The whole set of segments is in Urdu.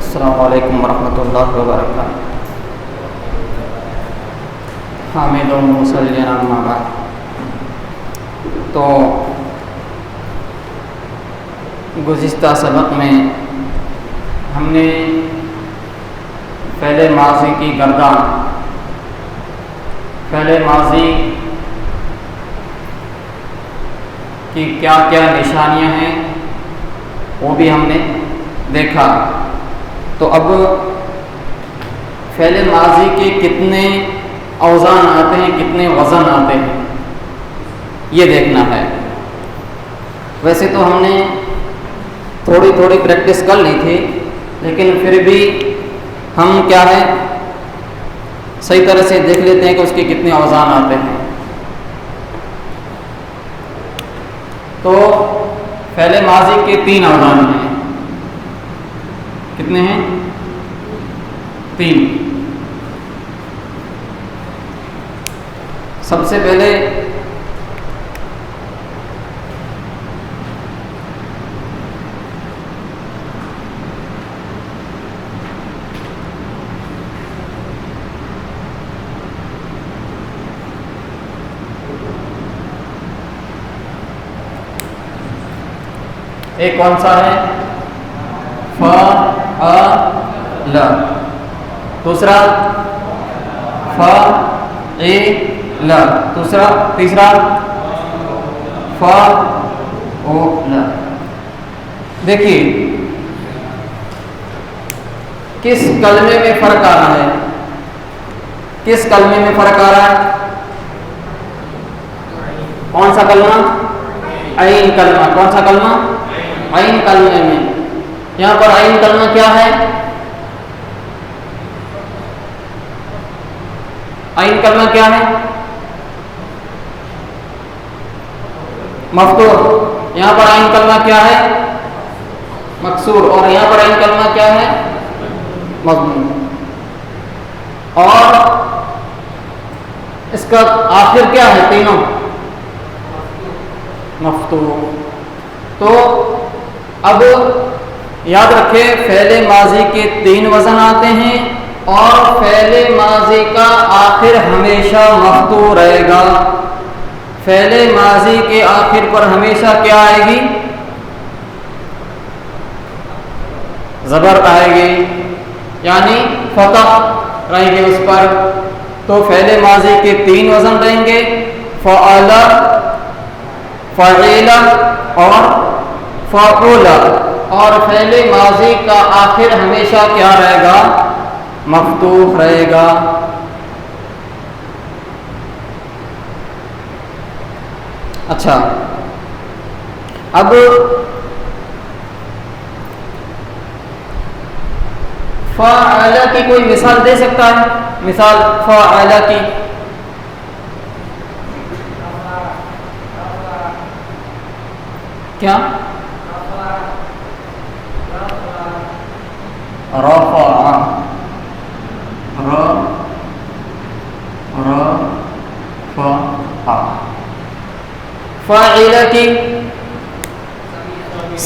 السلام علیکم ورحمۃ اللہ وبرکاتہ۔ حامد و مصلی اما بعد۔ تو گزشتہ سبق میں ہم نے فعل ماضی کی گردان، فعل ماضی کی کیا کیا نشانیاں ہیں وہ بھی ہم نے دیکھا۔ تو اب فعل ماضی کے کتنے اوزان آتے ہیں، کتنے وزن آتے ہیں، یہ دیکھنا ہے۔ ویسے تو ہم نے تھوڑی تھوڑی پریکٹس کر لی تھی، لیکن پھر بھی ہم کیا ہے صحیح طرح سے دیکھ لیتے ہیں کہ اس کے کتنے اوزان آتے ہیں۔ تو فعل ماضی کے 3 اوزان ہیں۔ کتنے ہیں؟ 3۔ سب سے پہلے ایک کون سا ہے؟ فعل۔ دوسرا فعل۔ تیسرا فعل۔ دیکھیے کس کلمے میں فرق آ رہا ہے، کس کلمے میں فرق آ رہا ہے؟ کون سا کلمہ؟ عین کلمہ۔ کون سا کلمہ؟ عین کلمے میں۔ یہاں پر عین کلمہ کیا ہے؟ عین کلمہ کیا ہے؟ مفتوح۔ یہاں پر عین کلمہ کیا ہے؟ مکسور۔ اور یہاں پر عین کلمہ کیا ہے؟ مضموم۔ اور اس کا آخر کیا ہے؟ تینوں مفتوح۔ تو اب یاد رکھیں فعل ماضی کے 3 وزن آتے ہیں، اور فعل ماضی کا آخر ہمیشہ مفتوح رہے گا۔ فعل ماضی کے آخر پر ہمیشہ کیا آئے گی؟ زبر آئے گی، یعنی فتح رہیں گے اس پر۔ تو فعل ماضی کے 3 وزن رہیں گے، فعل، فعل اور فعول۔ اور فعل ماضی کا آخر ہمیشہ کیا رہے گا؟ مفتوح رہے گا۔ اچھا، اب فاعل کی کوئی مثال دے سکتا ہے؟ مثال فاعل کی؟ کیا؟ رفع، رفع۔ فاعل کی؟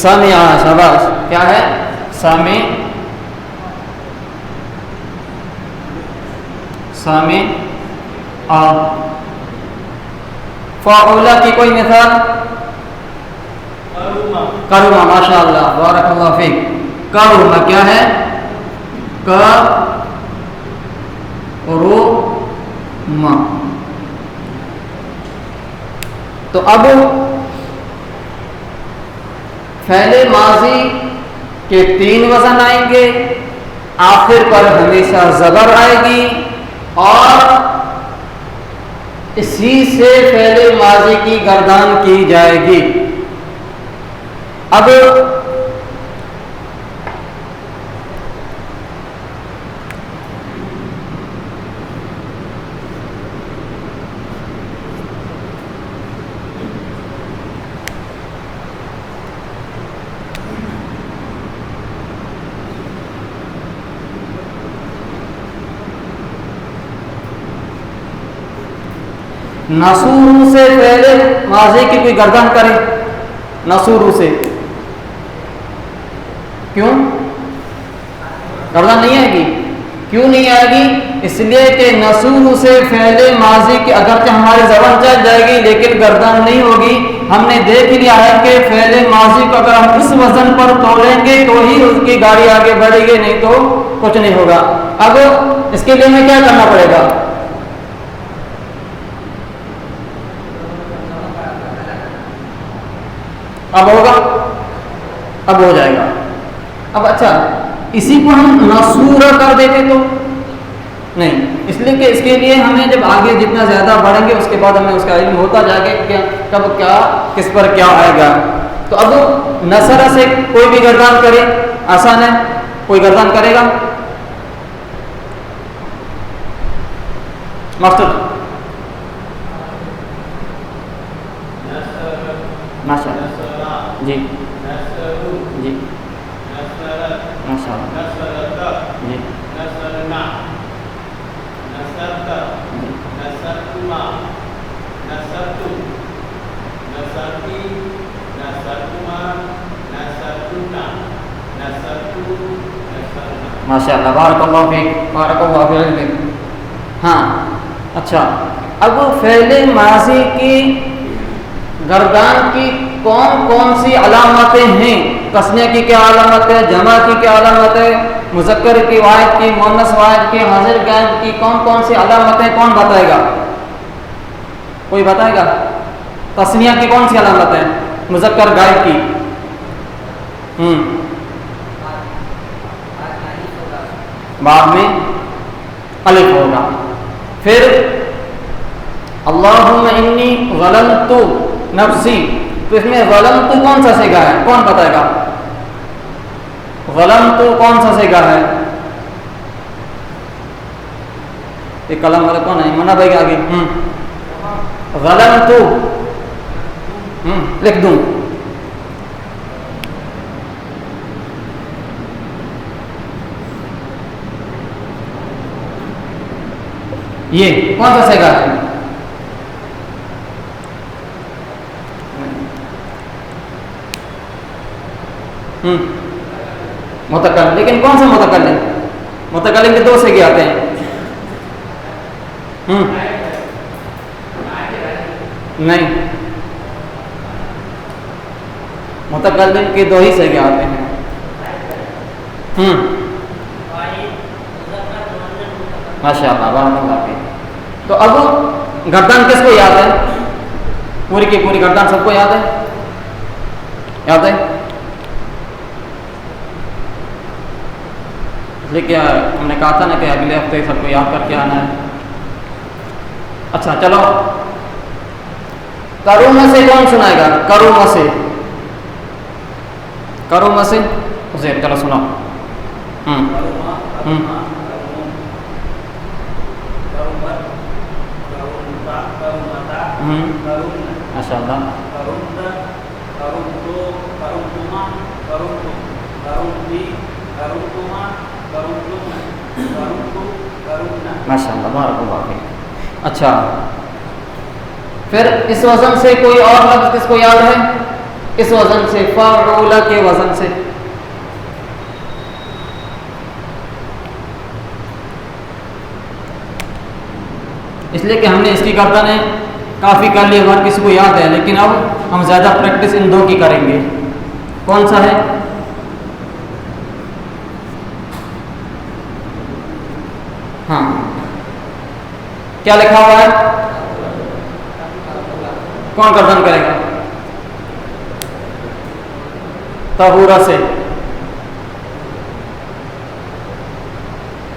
سمع۔ شاباش، کیا ہے؟ سمع، سمع۔ فاعل کی کوئی مثال؟ کرما۔ ماشاء اللہ، بارک اللہ فیک۔ کرما کیا ہے؟ کرما۔ تو اب فعل ماضی کے 3 وزن آئیں گے، آخر پر ہمیشہ زبر آئے گی، اور اسی سے فعل ماضی کی گردان کی جائے گی۔ اب نصور سے فعل ماضی کی کوئی گردان کرے، نصور سے، کیوں؟ گردن نہیں آئے گی. کیوں نہیں آئے گی؟ اس لیے کہ نسور سے فعل ماضی کی اگرچہ ہماری زبان چل جائے گی لیکن گردن نہیں ہوگی. ہم نے دیکھ لیا ہے کہ فعل ماضی کو اگر ہم اس وزن پر تولیں گے تو ہی اس کی گاڑی آگے بڑھے گی, نہیں تو کچھ نہیں ہوگا. اب اس کے لیے ہمیں کیا کرنا پڑے گا؟ اب ہوگا, اب ہو جائے گا. اب اچھا اسی کو ہم نسور کر دیتے تو نہیں, اس لیے کہ اس کے لیے ہمیں جب آگے جتنا زیادہ بڑھیں گے اس کے بعد ہمیں اس کا علم ہوتا جائے گا کہ کب کیا کس پر کیا آئے گا. تو اب نصر سے کوئی بھی گردان کرے, آسان ہے, کوئی گردان کرے گا؟ ماسٹر ماشاء اللہ جی جی ماشاء اللہ جی ماشاء اللہ, بارک اللہ فیک, بارک اللہ فیک. ہاں اچھا, اب فعل ماضی کی گردان کی کون کون سی علامتیں ہیں؟ تثنیہ کی کیا علامت ہے, جمع کی کیا علامت ہے, مذکر کی واحد کی, مؤنث واحد کی, حاضر غائب کی کون کون سی علامتیں کون بتائے گا؟ کوئی بتائے گا؟ تثنیہ کی کون سی علامت ہے, مذکر غائب کی؟ بعد میں الف ہوگا. پھر اللہم انی ظلمت نفسی, تو اس میں ظلمت کون سا صیغہ ہے, کون بتائے گا؟ ظلمت کون سا صیغہ ہے؟ یہ قلم والا کون ہے؟ منا بھائی آگے. ظلمت لکھ دوں. یہ کون سا صیغہ ہے؟ متکلم. لیکن کون سا متکلم؟ متکلم کے دو صیغے آتے ہیں. نہیں, متکلم کے دو ہی صیغے آتے ہیں. ماشاء اللہ, بارک اللہ فیک. تو اب گردان کس کو یاد ہے؟ پوری کی پوری گردان سب کو یاد ہے؟ یاد ہے؟ لیکن ہم نے کہا تھا نا کہ اگلے ہفتے سب کو یاد کر کے آنا ہے. اچھا چلو, کروم سے کون سنائے گا؟ کروم سے, کروم سے اسے چلو سنا. ماشاء اللہ. ماشاء اللہ, بارک اللہ فیک. اچھا پھر اس وزن سے کوئی اور لفظ کس کو یاد ہے؟ اس وزن سے, فعول کے وزن سے. اس لیے کہ ہم نے اس کی گردانیں کافی کر لی, ہر کسی کو یاد ہے, لیکن اب ہم زیادہ پریکٹس ان دو کی کریں گے. کون سا ہے؟ ہاں کیا لکھا ہوا ہے؟ کون گردان کرے گا؟ طہورا سے.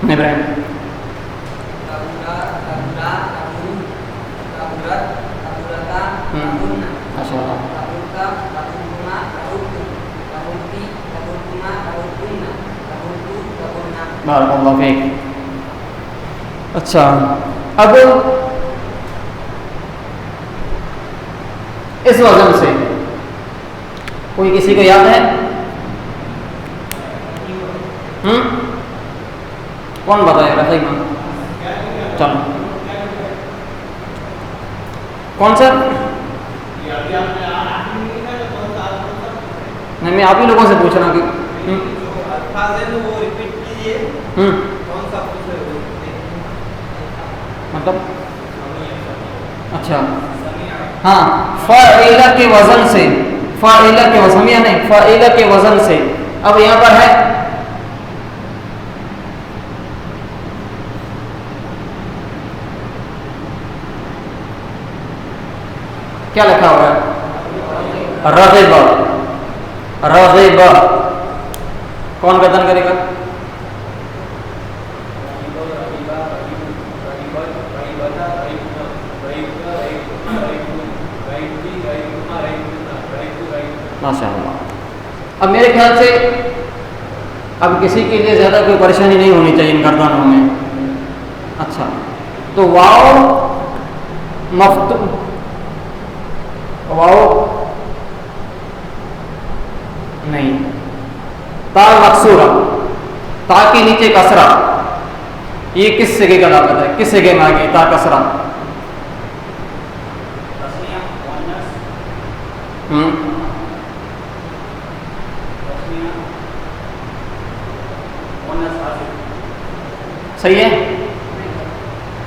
ابراہیم. ماشاء اللہ. بارک اللہ فیک. اچھا اب اس وزن سے کوئی کسی کو یاد ہے؟ کون بتائے گا؟ چلو کون سا؟ نہیں, میں آپ ہی لوگوں سے پوچھ رہا ہوں کہ مطلب اچھا ہاں فاعلہ کے وزن سے، فاعلہ کے وزن نہیں، فاعلہ کے وزن سے. اب یہاں پر ہے کیا لکھا ہوا ہے؟ رغب. رغب کون قدر کرے گا؟ ماشاء اللہ. اب میرے خیال سے اب کسی کے لیے زیادہ کوئی پریشانی نہیں ہونی چاہیے ان گردانوں میں. اچھا تو واو مفتوح، واو نہیں، تا مکسورہ، تا کے نیچے کسرہ، یہ کس سگے کا علامت ہے؟ کس سگے میں آ گئی تا کسرہ؟ صحیح ہے؟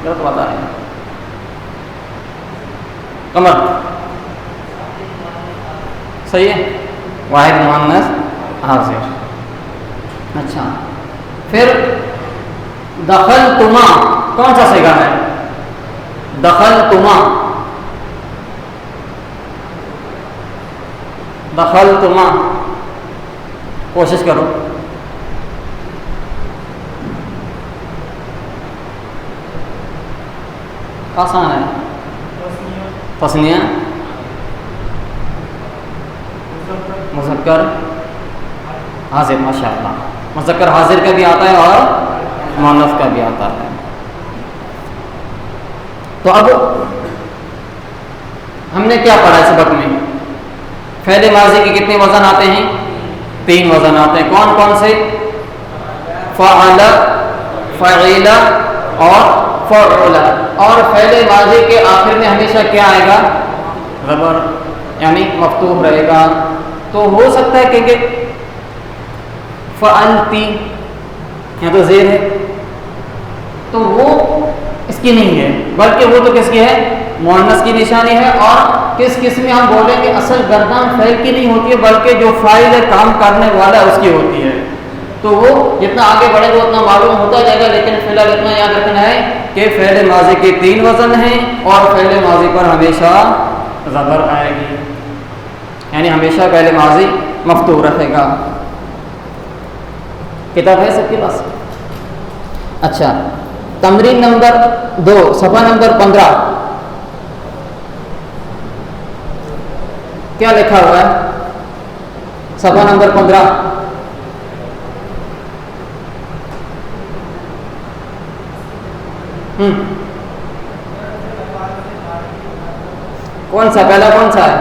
غلط بتا رہے ہیں. قمر صحیح ہے، واحد مؤنث حاضر. اچھا پھر دخلتما کون سا صیغہ ہے؟ دخلتما، دخلتما کوشش کرو. آسان ہے. تثنیہ، مذکر حاضر. ماشاء اللہ، مذکر حاضر کا بھی آتا ہے اور مؤنث کا بھی آتا ہے. تو اب ہم نے کیا پڑھا اس سبق میں؟ فعل ماضی کے کتنے وزن آتے ہیں؟ 3 وزن آتے ہیں. کون کون سے؟ فعل، فعیل اور فعل. اور فعل ماضی کے آخر میں ہمیشہ کیا آئے گا؟ زبر، یعنی مفتوح رہے گا. تو ہو سکتا ہے کہ فعلتی یہاں تو زیر ہے تو وہ اس کی نہیں ہے، بلکہ وہ تو کس کی ہے؟ مؤنث کی نشانی ہے. اور کس میں ہم بولیں گے اصل گردان فعل کی نہیں ہوتی ہے، بلکہ جو فاعل ہے، کام کرنے والا اس کی ہوتی ہے. تو وہ جتنا آگے بڑھے گا اتنا معلوم ہوتا جائے گا. لیکن فی الحال اتنا یاد رکھنا ہے کہ فعل ماضی کے 3 وزن ہیں اور فعل ماضی پر ہمیشہ زبر آئے گی، یعنی ہمیشہ فعل ماضی مفتوح رہے گا. کتاب ہے سب کے پاس؟ اچھا تمرین نمبر 2 صفحہ نمبر 15 کیا لکھا ہوا ہے؟ صفحہ نمبر 15 کون سا پہلا کون سا ہے؟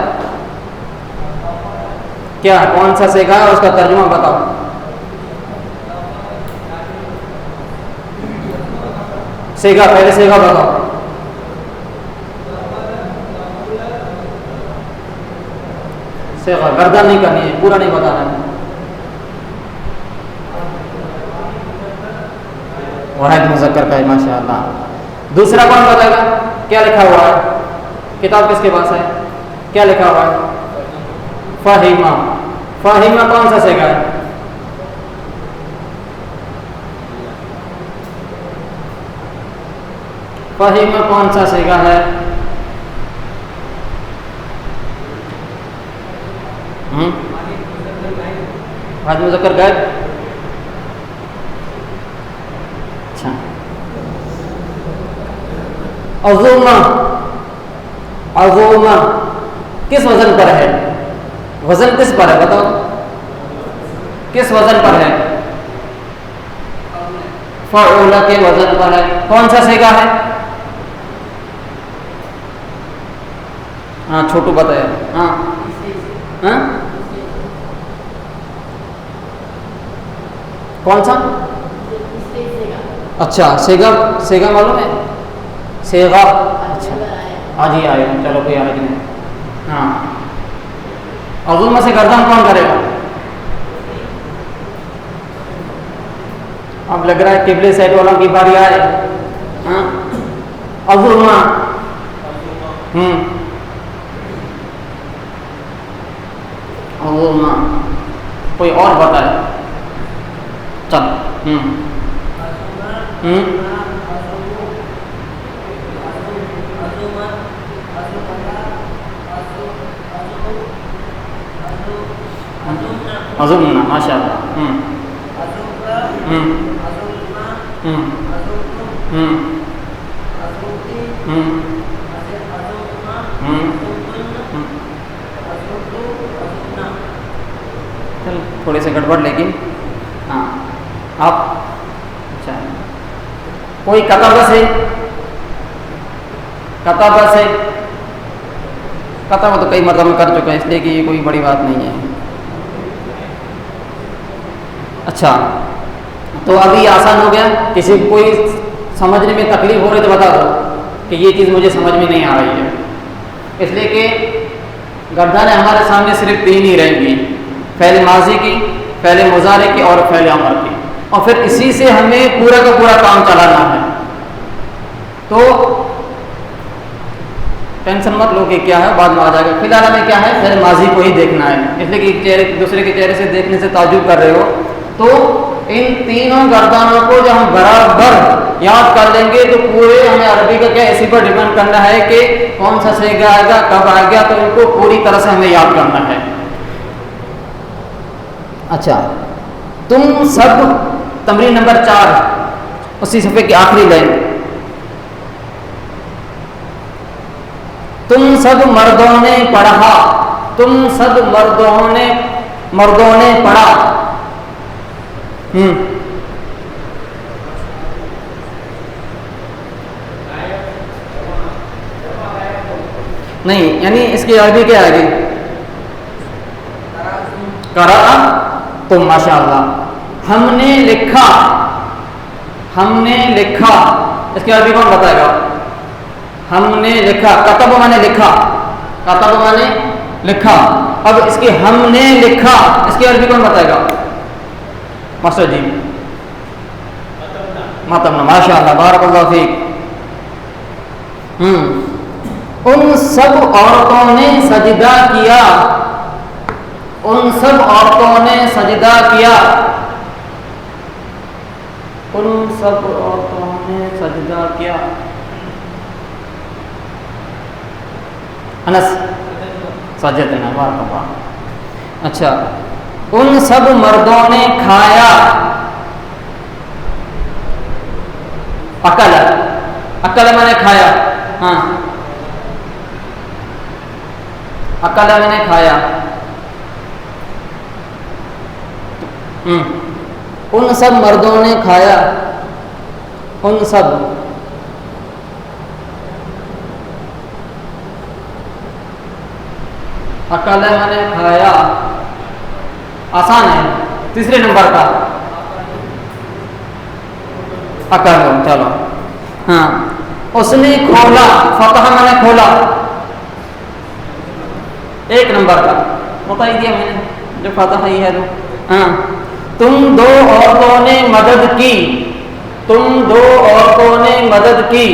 کیا کون سا صیغہ ہے اس کا ترجمہ بتاؤ. صیغہ، پہلے صیغہ بتاؤ. صیغہ گردان نہیں کرنی ہے، پورا نہیں بتانا ہے. واحد مذکر کا ہے. ماشاء اللہ. دوسرا کون بتائے گا؟ کیا لکھا ہوا ہے؟ کتاب کس کے پاس ہے؟ کیا لکھا ہوا ہے؟ فہیمہ. فہیمہ کون سا صیغہ ہے؟ فہیمہ کون سا صیغہ ہے؟ واحد مذکر غائب. اچھا عظومہ، عظومہ کس وزن پر ہے؟ وزن کس پر ہے بتاؤ؟ کس وزن پر ہے؟ فعول کے وزن پر ہے. کون سا صیغہ ہے؟ ہاں چھوٹو بتایا. ہاں ہاں کون سا؟ اچھا صیغہ، صیغہ معلوم ہے؟ صیغہ اچھا آج ہی آئے. چلو کوئی حرج نہیں. ہاں عظومہ سے گردان کون کرے گا؟ اب لگ رہا ہے قبلے سائڈ والوں کی باری آئے. ہاں عظمہ. عظمہ. کوئی اور بتائے. چل. عظمنا ماشاء اللہ. چل تھوڑے سے گڑبڑ لیکن ہاں آپ اچھا کوئی کتابہ سے کتابہ تو کئی مرتبہ کر چکا ہے اس لیے کہ یہ کوئی بڑی بات نہیں ہے. اچھا تو ابھی آسان ہو گیا. کسی کو کوئی سمجھنے میں تکلیف ہو رہی تو بتا دو کہ یہ چیز مجھے سمجھ میں نہیں آ رہی ہے. اس لیے کہ گردانیں ہمارے سامنے صرف 3 ہی رہیں گی. فعل ماضی کی, فعل مضارع کی اور فعل امر کی, اور پھر اسی سے ہمیں پورا کا پورا کام چلانا ہے. تو ٹینشن مت لو کہ کیا ہے, بعد میں آ جائے گا. فی الحال ہمیں کیا ہے, فعل ماضی کو ہی دیکھنا ہے. اس لیے کہ دوسرے کے چہرے سے دیکھنے سے تعجب کر رہے ہو. تو ان تینوں گردانوں کو جب ہم برابر یاد کر لیں گے تو پورے ہمیں عربی کا کیا اسی پر ڈیپینڈ کرنا ہے کہ کون سا صیغہ آئے گا, کب آئے گا, تو ان کو پوری طرح سے ہمیں یاد کرنا ہے. اچھا تم سب, تمرین نمبر 4 اسی صفحے کی آخری لائن. تم سب مردوں نے پڑھا, تم سب مردوں نے پڑھا. نہیں, یعنی اس کی عربی کیا آئے گی؟ قرأ. تو ماشاء اللہ ہم نے لکھا, اس کی عربی کون بتائے گا؟ ہم نے لکھا. کتب میں نے لکھا. اب اس کی ہم نے لکھا, اس کی عربی کون بتائے گا؟ ماسٹر جی. ماتمنا. ماشاء اللہ, بارک اللہ فیک. ان سب عورتوں نے سجدہ کیا. ان سب عورتوں نے سجدہ کیا. ان سب عورتوں نے سجدہ کیا. انس سجدنا. بارک اللہ. اچھا ان سب مردوں نے کھایا. اکل میں نے کھایا. ہاں اکل میں نے کھایا. ان سب مردوں نے کھایا. ان سب. اکل میں نے کھایا. آسان ہے. تیسرے نمبر کا اکل. چلو ہاں اس نے کھولا. فتح میں نے کھولا. 1 نمبر کا بتا ہی دیا میں نے, جو فتح ہی ہے. ہاں تم 2 عورتوں نے مدد کی. تم 2 عورتوں نے مدد کی.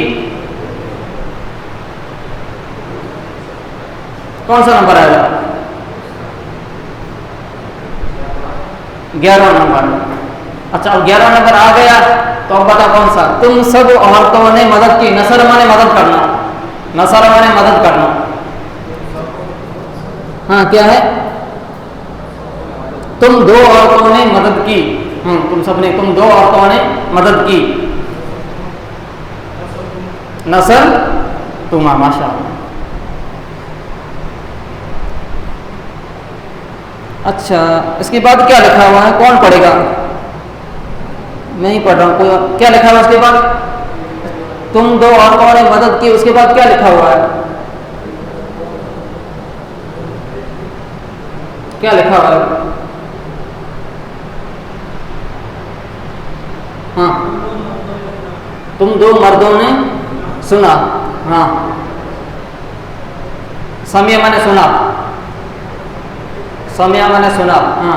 کون سا نمبر آئے گا؟ 11 نمبر. اچھا اب 11 نمبر آ گیا تو اب بتا کون سا. تم سب عورتوں نے مدد کی. نصر مانے مدد کرنا. نصر مانے مدد کرنا. ہاں کیا ہے؟ تم 2 عورتوں نے مدد کی. تم سب نے, تم 2 عورتوں نے مدد کی. نصر تمہا. ماشاء اللہ. اچھا اس کے بعد کیا لکھا ہوا ہے؟ کون پڑھے گا؟ میں ہی پڑھ رہا ہوں. کوئی کیا لکھا ہوا اس کے بعد؟ تم 2 عورتوں نے مدد کی. اس کے بعد کیا لکھا ہوا ہے؟ کیا لکھا ہوا ہے؟ ہاں تم 2 مردوں نے سنا. ہاں سمیا میں نے سنا. سمیا میں نے سنا. ہاں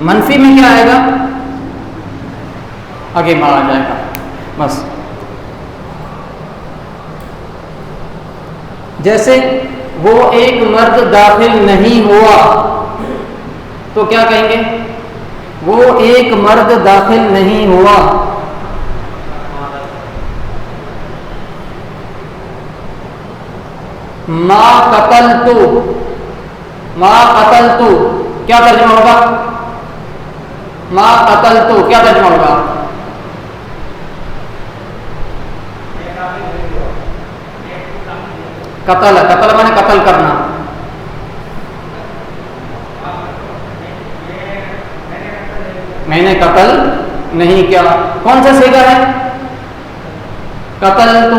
منفی میں کیا آئے گا؟ آگے ما آ جائے گا بس. جیسے وہ ایک مرد داخل نہیں ہوا تو کیا کہیں گے؟ وہ ایک مرد داخل نہیں ہوا. ما قتلتو، ما قتلتو کیا ترجمہ ہوگا؟ ما قتلتو کیا ترجمہ ہوگا؟ قتل، قتل مانے قتل کرنا. میں نے قتل نہیں کیا. کون سا سیگا ہے؟ قتل. تو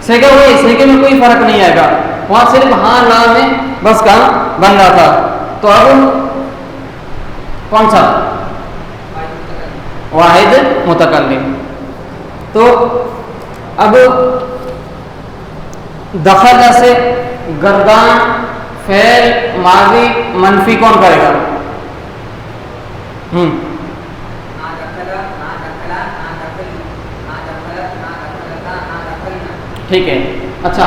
سیگا وہی، سیگے میں کوئی فرق نہیں آئے گا، وہاں صرف ہاں لا میں بس کام بن رہا تھا. تو اب کون سا؟ واحد متکلم. تو اب دخل سے گردان فعل ماضی منفی کون کرے گا؟ ٹھیک ہے. اچھا،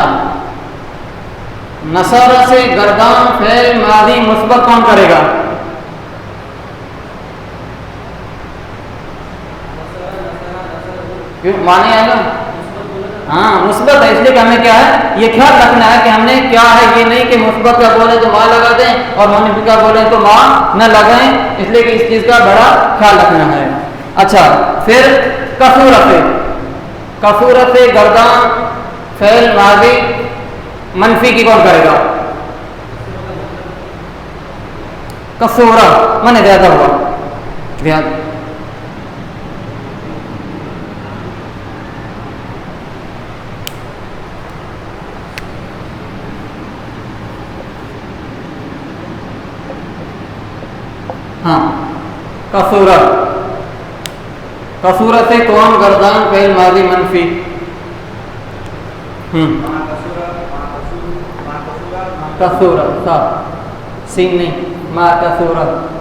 نصر سے گردان فعل ماضی مثبت کون کرے گا؟ کیوں مانے آئے گا؟ ہاں مثبت ہے، اس لیے کہ ہمیں کیا ہے یہ خیال رکھنا ہے کہ ہم نے کیا ہے، یہ نہیں کہ مثبت کا بولے تو ماں لگا دیں اور منفی کا بولے تو ماں نہ لگائیں. اس لیے کہ اس چیز کا بڑا خیال رکھنا ہے. اچھا، پھر کثورت، کثورت گردان فعل ماضی منفی کی کون کرے گا؟ کثورہ مانے زیادہ ہوا، زیادہ. ہاں کثورت، کثورت کون گردان فعل ماضی منفی. کثورت تھا سین نہیں، ما کثورت.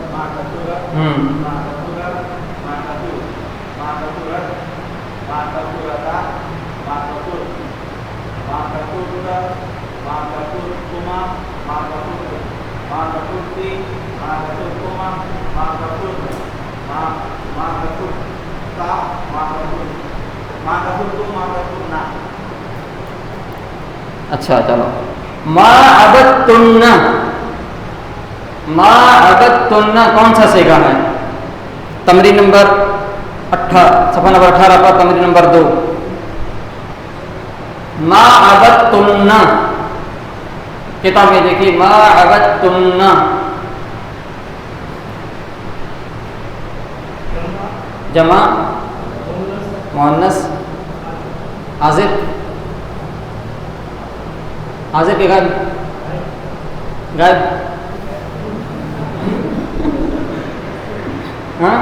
اچھا چلو، ما عبدتن، ما عبدتن کون سا سیگا ہے؟ تمرین نمبر 18، صفحہ نمبر 18 پر تمرین نمبر 2. ما عبدتن کتاب میں دیکھیے، ما عبدتن جمع مؤنث حاضر، حاضر کے غائب، غائب. ہاں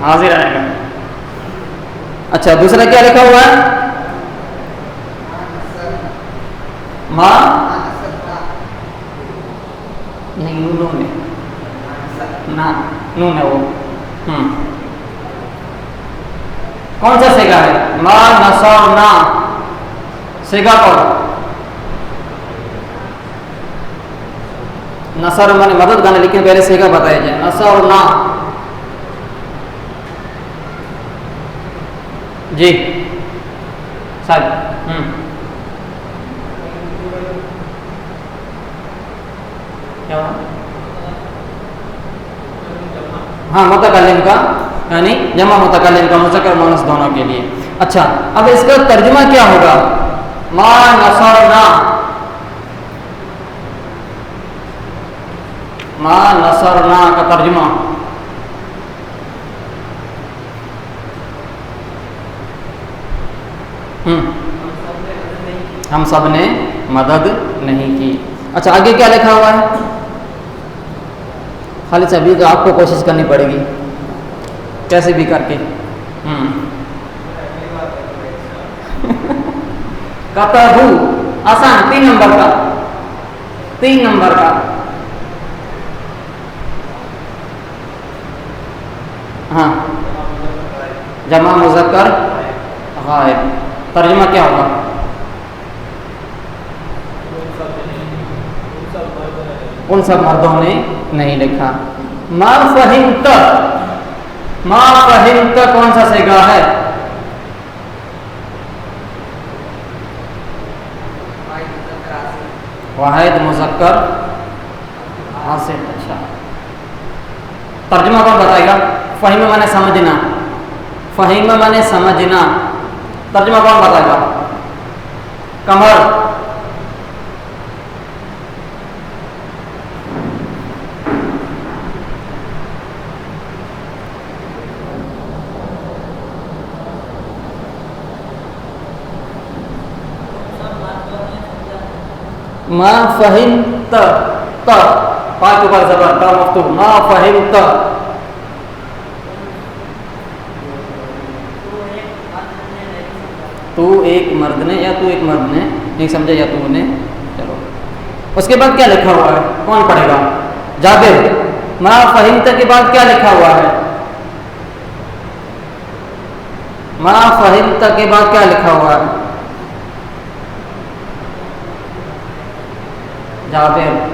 حاضر آئے گا. اچھا دوسرا کیا لکھا ہوا ہے؟ ماں نہیں، نون ہے نا، نون ہے وہ. کون سا سیگا ہے؟ ما نصرنا سیگا کون؟ نصر مانے مدد کرنا، لیکن پہلے سیگا بتایا جائے. نصرنا جی صاحب. کیا ہاں متکلم کا یعنی جمع متکلم کا مذکر مؤنث دونوں کے لیے. اچھا اب اس کا ترجمہ کیا ہوگا؟ ما نصرنا، ما نصرنا کا ترجمہ ہم سب نے مدد نہیں کی. اچھا آگے کیا لکھا ہوا ہے؟ خالد صاحب تو آپ کو کوشش کرنی پڑے گی کیسے بھی کر کے. کتبو آسان، 3 نمبر کا، 3 نمبر کا. ہاں جمع مذکر غائب، ترجمہ کیا ہوگا؟ ان سب مردوں نے نہیں لکھا۔ ما فہمت، ما فہمت کون سا صیغہ ہے؟ واحد مذکر حاصل۔ اچھا ترجمہ کون بتائے گا؟ فہیم مانے سمجھنا، فہیم مانے سمجھنا، ترجمہ کون بتائے گا؟ قمر۔ ما فہمت، تا پا کے اوپر زبر، تا مفتوح، ما فہمت۔ تو ایک مرد نے، یا تو ایک مرد نے نہیں سمجھا، یا تو نے۔ چلو اس کے بعد کیا لکھا ہوا ہے؟ کون پڑھے گا؟ جابر۔ ما فہمت کے بعد کیا لکھا ہوا ہے؟ ما فہمت کے بعد کیا لکھا ہوا ہے؟ جابر۔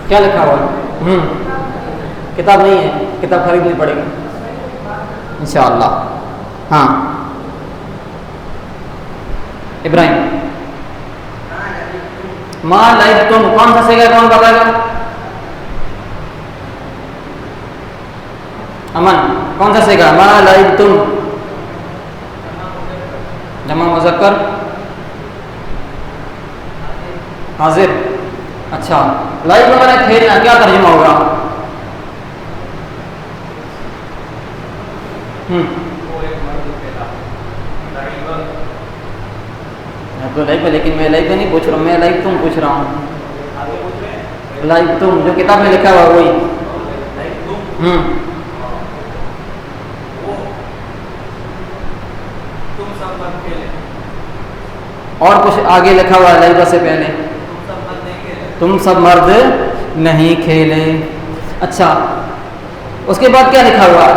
کیا لکھا ہوا ہے؟ کتاب نہیں ہے، کتاب خریدنی پڑے گی انشاءاللہ۔ ہاں ابراہیم۔ ما لعبتم کون سا صیغہ کون بتائے گا؟ امن کون سا صیغہ؟ ما لعبتم جمع مذکر حاضر۔ اچھا لعب میں نے کھیلنا، کیا ترجمہ ہوگا؟ تو لائب، لیکن میں لائب نہیں پوچھ رہا ہوں، میں لائب تم پوچھ رہا ہوں۔ لائب تم جو کتاب میں لکھا ہوا وہی۔ اور کچھ آگے لکھا ہوا ہے لائب سے پہلے، تم سب مرد نہیں کھیلے۔ اچھا اس کے بعد کیا لکھا ہوا ہے؟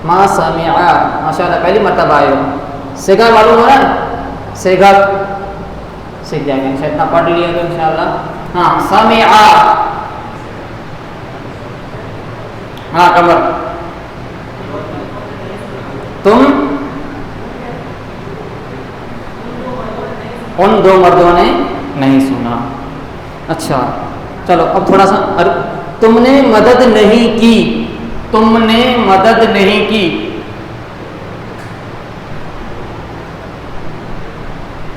ما سمع، ماشاءاللہ پہلی مرتبہ آئے ہو۔ صیغہ معلوم ہو نا؟ صیغہ سیکھ جائیں گے اتنا پڑھ لیا تو انشاءاللہ۔ ہاں سمع، ہاں قمر، تم ان دو مردوں نے نہیں سنا۔ اچھا چلو اب تھوڑا سا، تم نے مدد نہیں کی، تم نے مدد نہیں کی،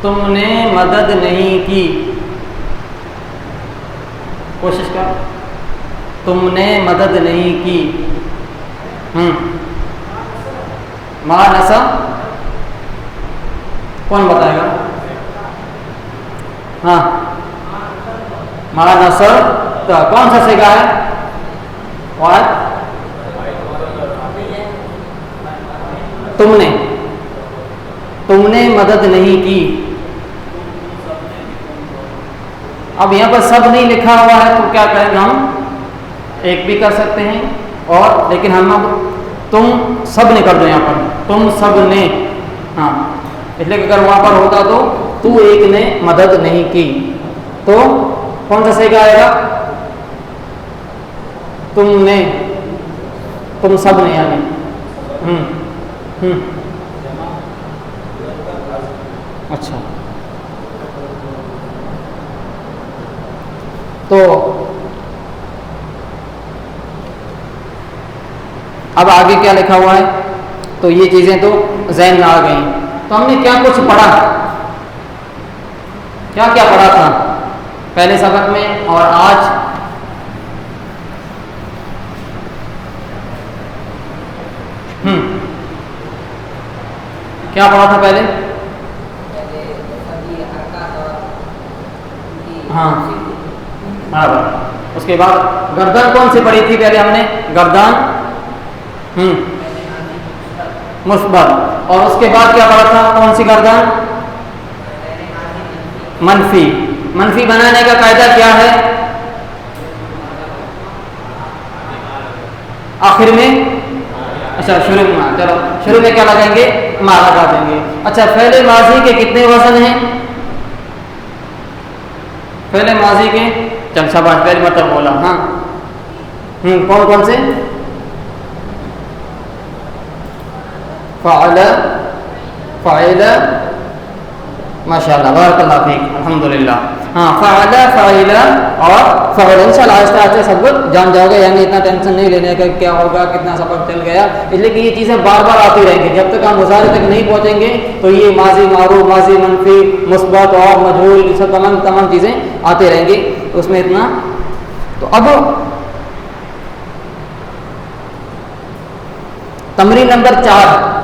تم نے مدد نہیں کی، کوشش کر، تم نے مدد نہیں کی۔ ما نسا کون بتائے گا؟ ہاں ما نصر کون سا صیغہ ہے؟ اور تم نے مدد نہیں کی۔ اب یہاں پر سب نہیں لکھا ہوا ہے تو کیا کریں گے ہم؟ ایک بھی کر سکتے ہیں، اور لیکن ہم اب تم سب نے کر دو یہاں پر، تم سب نے۔ ہاں اس لیے کہ اگر وہاں پر ہوتا تو ایک نے مدد نہیں کی، تو کون سا صیغہ آئے گا؟ تم نے، تم سب نے یعنی۔ اچھا تو اب آگے کیا لکھا ہوا ہے؟ تو یہ چیزیں تو ذہن میں آ گئیں۔ تو ہم نے کیا کچھ پڑھا، کیا کیا پڑھا تھا پہلے سبق میں اور آج؟ کیا پڑھا تھا پہلے؟ ہاں اس کے بعد گردن کون سی پڑھی تھی پہلے ہم نے؟ گردن مثبت، اور اس کے بعد کیا پڑھا تھا؟ کون سی گردان؟ منفی. منفی بنانے کا قاعدہ کیا ہے؟ آخر میں، اچھا شروع میں، چلو شروع میں کیا لگائیں گے؟ ما لگا دیں گے. اچھا فعل ماضی کے کتنے وزن ہیں؟ فعل ماضی کے، چل شاباش پہلی مرتبہ بولا. ہاں کون کون سے؟ فعل، فاعل، ماشاء اللہ بارک اللہ فیک، الحمدللہ. ہاں فعل، فاعل اور فعل. انشاءاللہ آہستہ آہستہ سب کچھ جان جاؤ گے، یعنی اتنا ٹینشن نہیں لینے کا کیا ہوگا، کتنا سبق چل گیا. اس لیے کہ یہ چیزیں بار بار آتی رہیں گی. جب تک ہم مضارع تک نہیں پہنچیں گے تو یہ ماضی معروف، ماضی منفی، مثبت اور مجہول، یہ سب تمام چیزیں آتی رہیں گی. اس میں اتنا. تو اب تمرین نمبر 4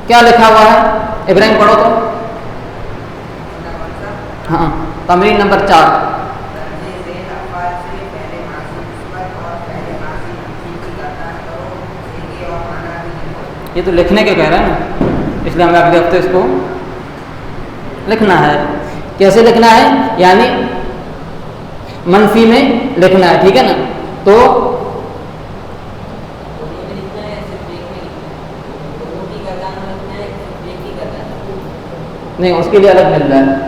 کیا لکھا ہوا ہے؟ ابراہیم پڑھو تو. ہاں تمرین نمبر 4. یہ تو لکھنے کے کہہ رہا ہے نا، اس لیے ہمیں اگلے ہفتے اس کو لکھنا ہے. کیسے لکھنا ہے؟ یعنی منفی میں لکھنا ہے، ٹھیک ہے نا. تو نہیں، اس کے لیے الگ مل رہا ہے.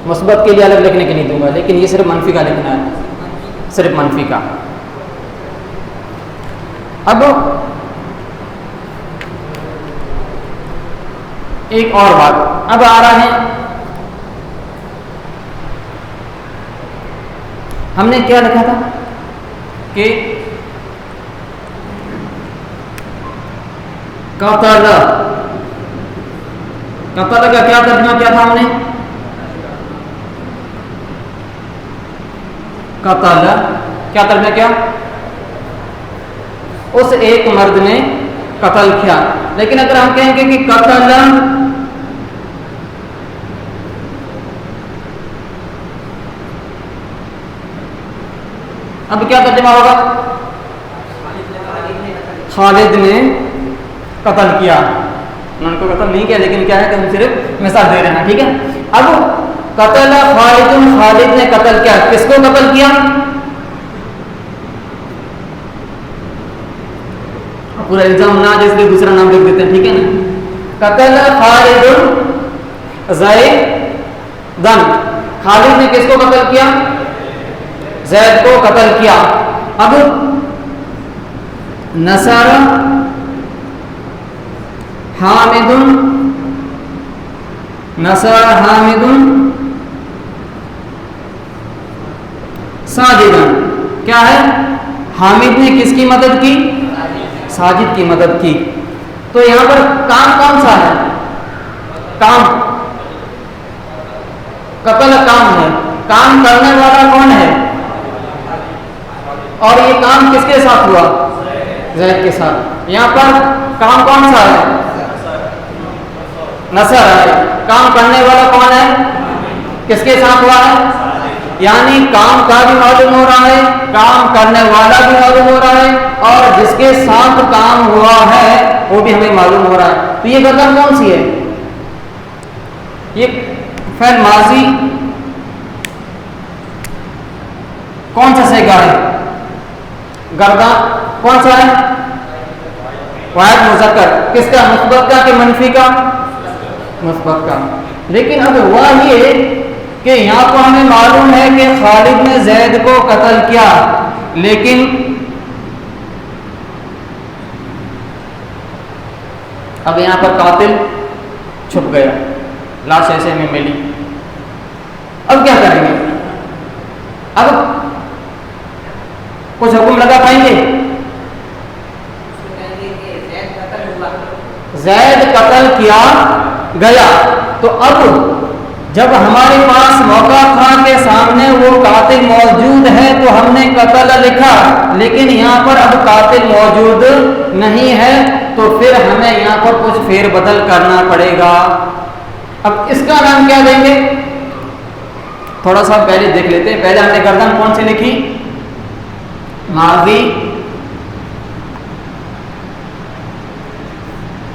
مثبت کے لیے الگ لکھنے کے نہیں دوں گا، لیکن یہ صرف منفی کا لکھنا ہے، صرف منفی کا. اب ایک اور بات اب آ رہا ہے. ہم نے کیا لکھا تھا کہ قتل، قتل کا کیا ترجمہ کیا تھا ہم نے؟ قتل کیا ترجمہ کیا؟ اس ایک مرد نے قتل کیا. لیکن اگر ہم کہیں گے کہ قتل، اب کیا ترجمہ ہوگا؟ خالد نے قتل کیا. انہوں کو قتل نہیں کیا، لیکن کیا ہے کہ ہم صرف مثال دے رہے ہیں، ٹھیک ہے. اب قتل خالد، خالد نے قتل کیا. کس کو قتل کیا؟ پورا الزام نہ دے، اس لیے دوسرا نام لکھ دیتے ہیں، ٹھیک ہے نا. قتل خالد زیدن، خالد نے کس کو قتل کیا؟ زید کو قتل کیا. اب نصر حامد، نصر حامد ساجدن، کیا ہے؟ حامد نے کس کی مدد کی؟ ساجد کی مدد کی. تو یہاں پر کام کون سا ہے؟ کام، قتل کام ہے. کام کرنے والا کون ہے؟ اور یہ کام کس کے ساتھ ہوا؟ زید کے ساتھ. یہاں پر کام کون سا ہے؟ نصر ہے. کام کرنے والا کون ہے؟ کس کے ساتھ ہوا ہے؟ یعنی کام کا بھی معلوم ہو رہا ہے، کام کرنے والا بھی معلوم ہو رہا ہے، اور جس کے ساتھ کام ہوا ہے وہ بھی ہمیں معلوم ہو رہا ہے. تو یہ گردان کون سی ہے؟ یہ فعل ماضی کون سا صیغہ ہے؟ گردان کون سا ہے؟ واحد مذکر. کس کا؟ مثبت کا کہ منفی کا؟ مثبت کا. لیکن اب ہوا یہ کہ یہاں کو ہمیں معلوم ہے کہ خالد نے زید کو قتل کیا، لیکن اب یہاں پر قاتل چھپ گیا، لاش ایسے میں ملی. اب کیا کریں گے؟ اب کچھ حکم لگا پائیں گے؟ زید قتل کیا گیا. تو اب جب ہمارے پاس موقع تھا کہ سامنے وہ قاتل موجود ہے تو ہم نے قتل لکھا، لیکن یہاں پر اب قاتل موجود نہیں ہے، تو پھر ہمیں یہاں پر کچھ پھیر بدل کرنا پڑے گا. اب اس کا نام کیا دیں گے؟ تھوڑا سا پہلے دیکھ لیتے ہیں. پہلے ہم نے گردان کون سی لکھی؟ ماضی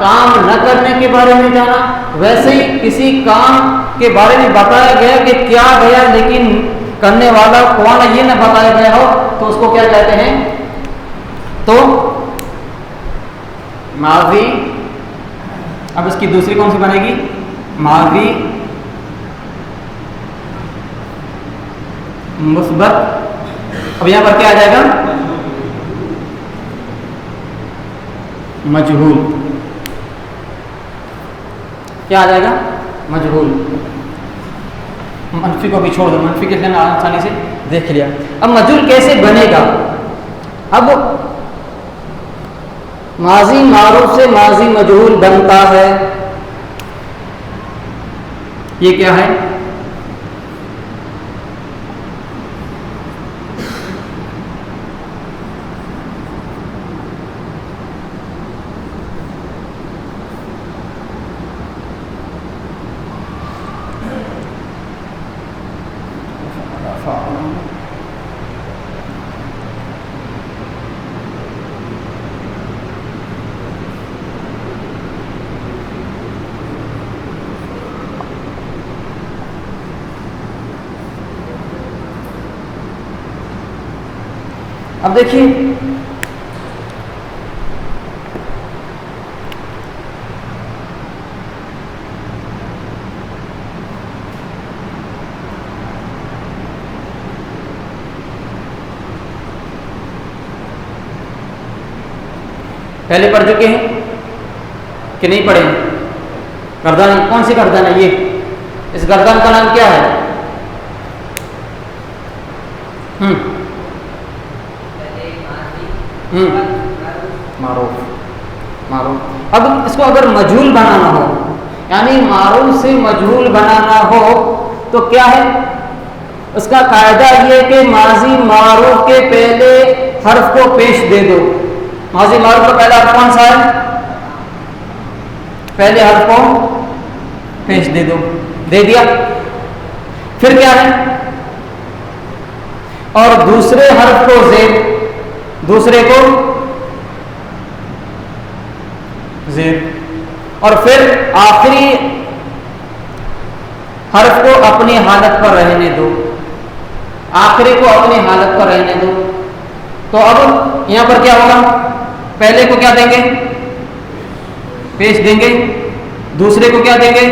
کام نہ کرنے کے بارے میں جانا، ویسے ہی کسی کام کے بارے میں بتایا گیا کہ کیا گیا لیکن کرنے والا کون ہے یہ نہ بتایا گیا ہو تو اس کو کیا کہتے ہیں؟ تو ماضی، اب اس کی دوسری کون سی بنے گی؟ ماضی مثبت، اب یہاں پر کیا آ جائے گا؟ مجہول، کیا آ جائے گا؟ مجہول۔ منفی کو بھی چھوڑ دو، منفی کے لیے آسانی سے دیکھ لیا۔ اب مجہول کیسے بنے گا؟ اب ماضی معروف سے ماضی مجہول بنتا ہے، یہ کیا ہے؟ اب دیکھیے پہلے پڑھ چکے ہیں کہ نہیں پڑھے؟ گردان کون سی گردان ہے؟ یہ اس گردان کا نام کیا ہے؟ معروف۔ اب اس کو اگر مجہول بنانا ہو، یعنی معروف سے مجہول بنانا ہو تو کیا ہے اس کا قاعدہ؟ یہ کہ ماضی معروف کے پہلے حرف کو پیش دے دو۔ ماضی معروف کا پہلا حرف کون سا ہے؟ پہلے حرف کو پیش دے دو، دے دیا، پھر کیا ہے؟ اور دوسرے حرف کو زیر، دوسرے کو زیر، اور پھر آخری حرف کو اپنی حالت پر رہنے دو، آخری کو اپنی حالت پر رہنے دو۔ تو اب یہاں پر کیا ہوگا؟ پہلے کو کیا دیں گے؟ پیش دیں گے، دوسرے کو کیا دیں گے؟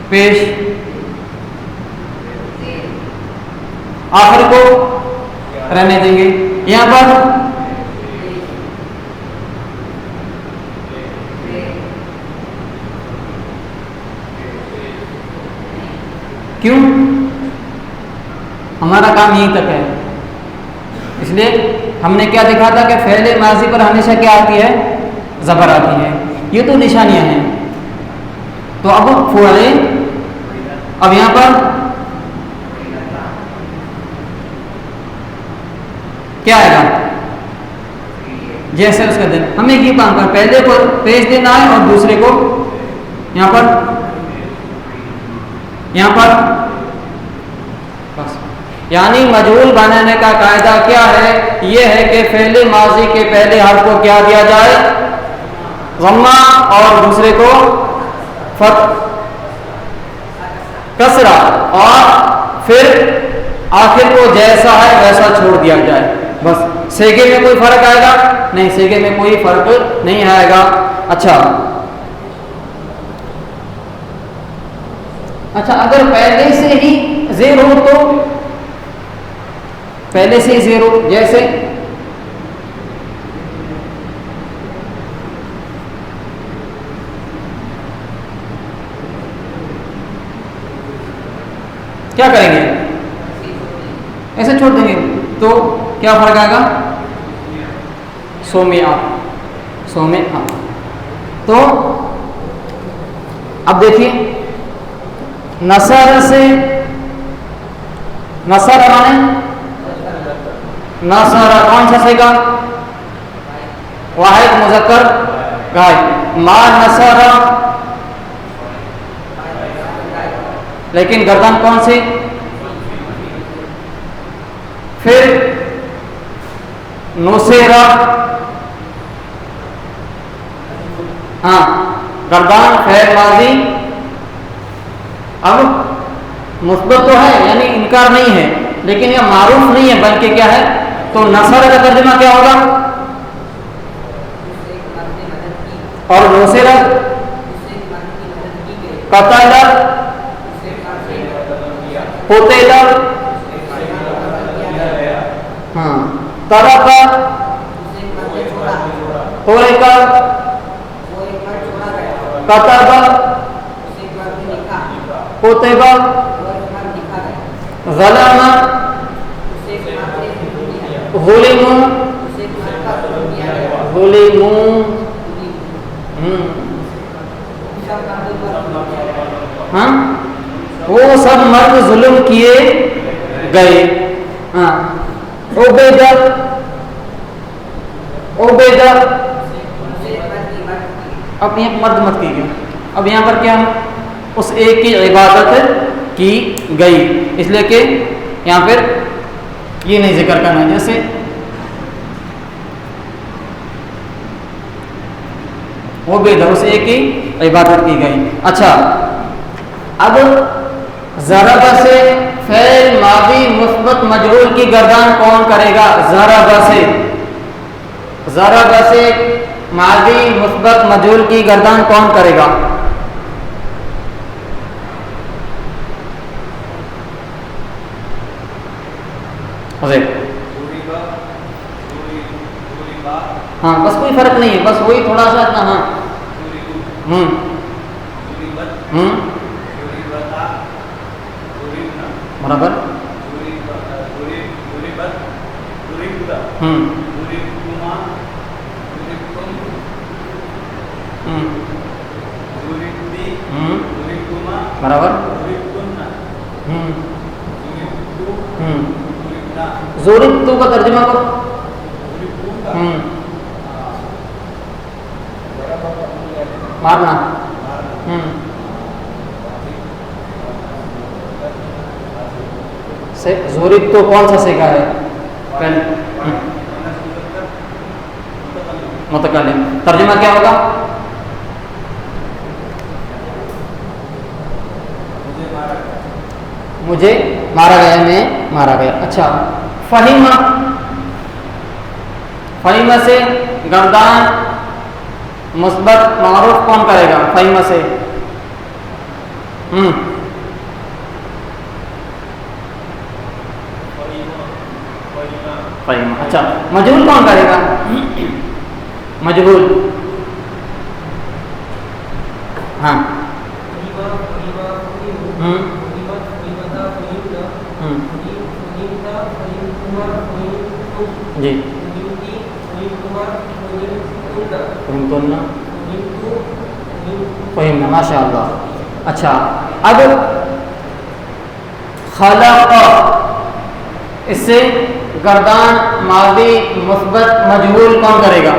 پیش، آخر کو رہنے دیں گے۔ یہاں پر کیوں؟ ہمارا کام یہیں تک ہے، اس لیے ہم نے کیا دیکھا تھا کہ فعل ماضی پر ہمیشہ کیا آتی ہے؟ زبر آتی ہے۔ یہ تو نشانیاں ہیں۔ تو اب فعل، اب یہاں پر کیا آئے گا؟ جیسے اس کا دن، ہمیں یہ کام کر، پہلے کو پیش دینا ہے اور دوسرے کو یہاں پر بس۔ یعنی مجہول بنانے کا قاعدہ کیا ہے؟ یہ ہے کہ فعل ماضی کے پہلے حرف کو کیا دیا جائے؟ ضمہ، اور دوسرے کو فتح، کسرہ، اور پھر آخر کو جیسا ہے ویسا چھوڑ دیا جائے۔ بس سیگے میں کوئی فرق آئے گا؟ نہیں، سیگے میں کوئی فرق نہیں آئے گا۔ اچھا اگر پہلے سے ہی زیر ہو تو پہلے سے ہی زیر ہو، جیسے کیا کریں گے؟ ایسے چھوڑ دیں گے تو کیا فرق آئے گا؟ سومیا، سومیا۔ تو اب دیکھیے نصر سے، نصر مانے نصر کون سا صیغہ؟ واحد مذکر غائب، ما نصر، لیکن گردان کون سی؟ پھر نصیرہ، ہاں گردان فعل ماضی، اب مثبت تو ہے یعنی انکار نہیں ہے لیکن یہ معروف نہیں ہے بلکہ کیا ہے، تو نصر کا ترجمہ کیا ہوگا؟ اور نصیرہ قتل، قتل، ہاں ترک، ترک، کتب، کتب، ظلم، ظلم، ظلم، ہاں وہ سب مرد ظلم کیے گئے. ہاں عبید، عبید، اب یہاں مرد مت کیجیے، اب یہاں پر کیا اس ایک کی عبادت کی گئی، اس لیے کہ یہاں پر یہ نہیں ذکر کرنا جیسے وہ بھی اس ایک کی عبادت کی گئی. اچھا اب ضرب سے فعل ماضی مثبت مجہول کی گردان کون کرے گا؟ ضرب سے، ضرب سے ماضی مثبت مجہول کی گردان کون کرے گا؟ ہاں بس کوئی فرق نہیں ہے، بس وہی تھوڑا سا اتنا. ہاں برابر. برابر. زورب تو کا ترجمہ کرو. مارنا. زورب تو کون سا سیکھا ہے؟ متکلم. ترجمہ کیا ہوگا؟ مجھے مارا گیا، میں مارا گیا. اچھا فہیم، فہیم سے گردان مثبت معروف کون کرے گا؟ فہیم سے فہیم. اچھا مجہول کون کرے گا؟ مجہول ہاں جی فہمنا، ماشاء اللہ. اچھا اب خلق، اس سے گردان ماضی مثبت مجہول کون کرے گا؟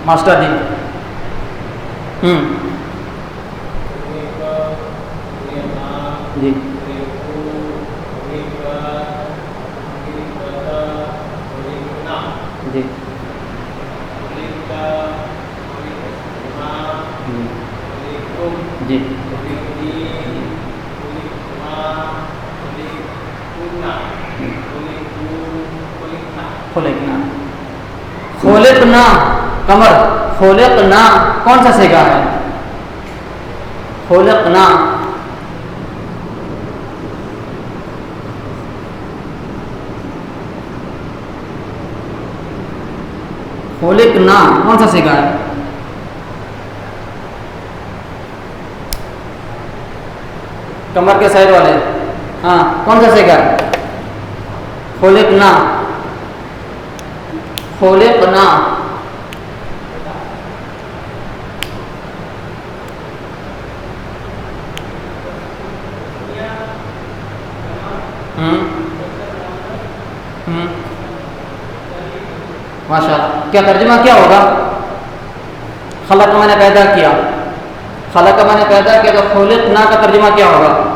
ماسٹر جی. جی جی جی خلقنا، خلقنا قمر، خلقنا کون سا سیکھا ہے؟ خلقنا. خلقنا کون سا سیکھا ہے؟ کمر کے سائڈ والے، ہاں کون سا سیکھا ہے؟ خلقنا، خلقنا. ماشاء اللہ. کیا ترجمہ کیا ہوگا؟ خلق میں نے پیدا کیا، خلق میں نے پیدا کیا تو خلقنا کا ترجمہ کیا ہوگا؟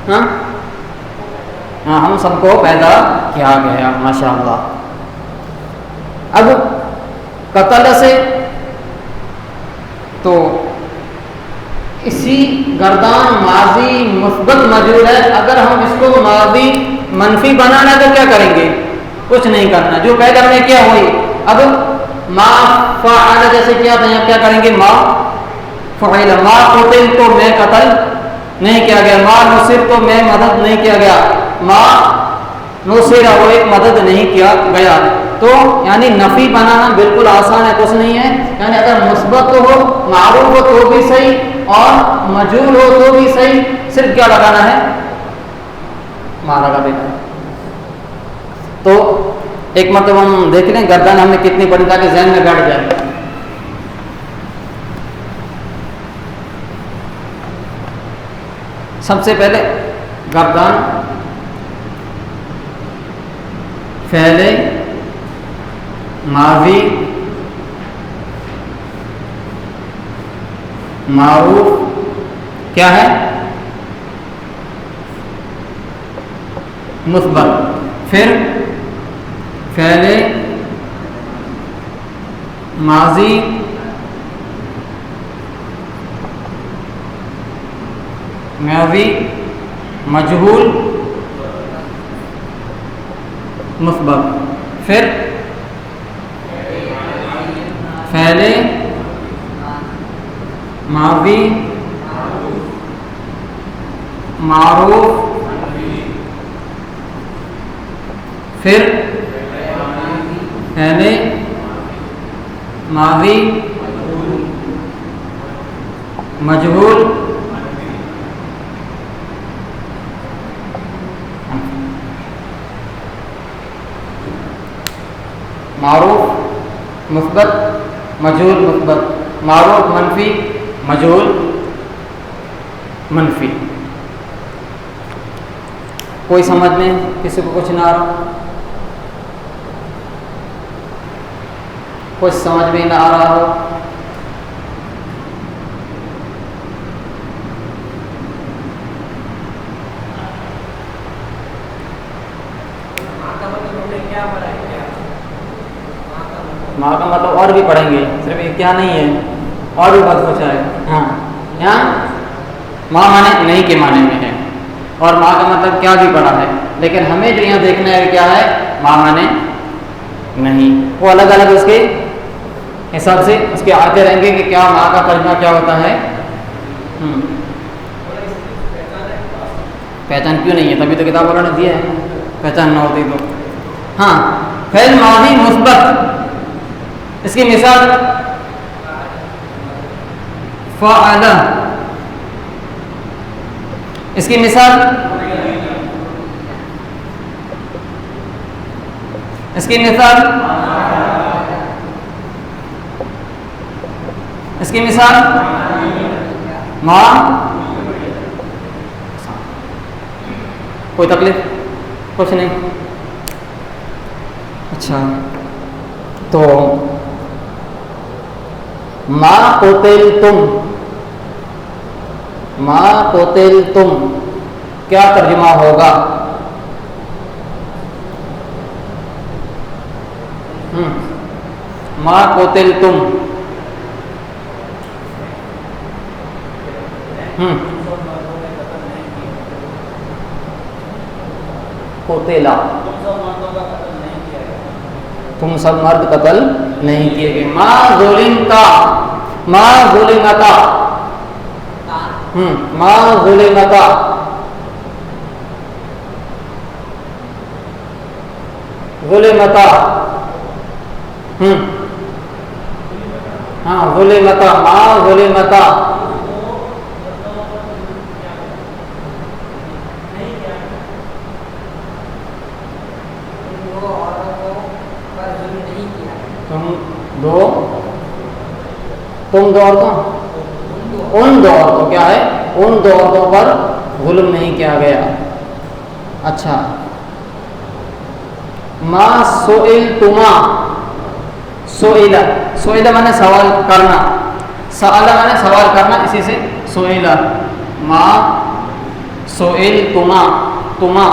ہاں ہاں ہم سب کو پیدا کیا گیا، ماشاء اللہ۔ اب قتل سے تو اسی گردان ماضی مثبت موجود ہے، اگر ہم اس کو ماضی منفی بنانا تو کیا کریں گے؟ کچھ نہیں کرنا، جو قید ہم نے کیا ہوئی۔ اب ما فعل جیسے کیا تھا، یہاں کیا کریں گے؟ ما فعل، ما قتل تو میں قتل نہیں کیا گیا، ما نصر تو میں مدد نہیں کیا گیا، ما نصر وہ ایک مدد نہیں کیا گیا۔ تو یعنی نفی بنانا بالکل آسان ہے، کچھ نہیں ہے۔ یعنی اگر مثبت تو ہو، معروف ہو تو بھی صحیح، اور مجہول ہو تو بھی صحیح، صرف کیا لگانا ہے؟ ما لگا دینا۔ تو ایک مرتبہ ہم دیکھ لیں گردان ہم نے کتنی پڑھی تاکہ ذہن میں بیٹھ جائے۔ سب سے پہلے گردان فعل ماضی معروف کیا ہے؟ مثبت، پھر فعل ماضی مجہول مثبت، پھر فعل ماضی معروف، پھر فعل ماضی مجہول معروف مثبت مجہول مثبت، معروف منفی مجہول منفی۔ کوئی سمجھ میں کسی کو کچھ نہ آ رہا؟ کچھ سمجھ میں نہ آ رہا ہو؟ ماں کا مطلب اور بھی پڑھیں گے، صرف یہ کیا نہیں ہے، اور بھی بہت کچھ ہے۔ ہاں یہاں ماں مانے نہیں کے معنی میں ہے، اور ماں کا مطلب کیا بھی پڑھا ہے، لیکن ہمیں جو یہاں دیکھنا ہے کیا ہے؟ ماں مانے نہیں۔ وہ الگ الگ اس کے حساب سے اس کے آتے رہیں گے کہ کیا ماں کا ترجمہ کیا ہوتا ہے۔ پہچان کیوں نہیں ہے؟ تبھی تو کتاب والوں نے دیا ہے، پہچان نہ ہوتی تو۔ ہاں فعل ماضی مثبت، اس کی مثال فعل، اس کی مثال اس کی مثال اس کی مثال ما۔ کوئی تکلیف؟ کچھ نہیں؟ اچھا، تو ما قتلتم، ما قتلتم کیا ترجمہ ہوگا؟ ما قتلتم قتلا، تم سب مرد قتل نہیں کیے گئے۔ ما ظلمتا، ما ظلمتا، ما ظلمتا، ظلمتا، ہاں ظلمتا، ما ظلمتا، تم دو عورتوں، ان دو عورتوں کیا ہے؟ ان دو عورتوں پر ظلم نہیں کیا گیا۔ اچھا، ما سئلتما، سئل، سئل مانے سوال کرنا، سأل مانے سوال کرنا، اسی سے سئل، ما سوئل تما، تما،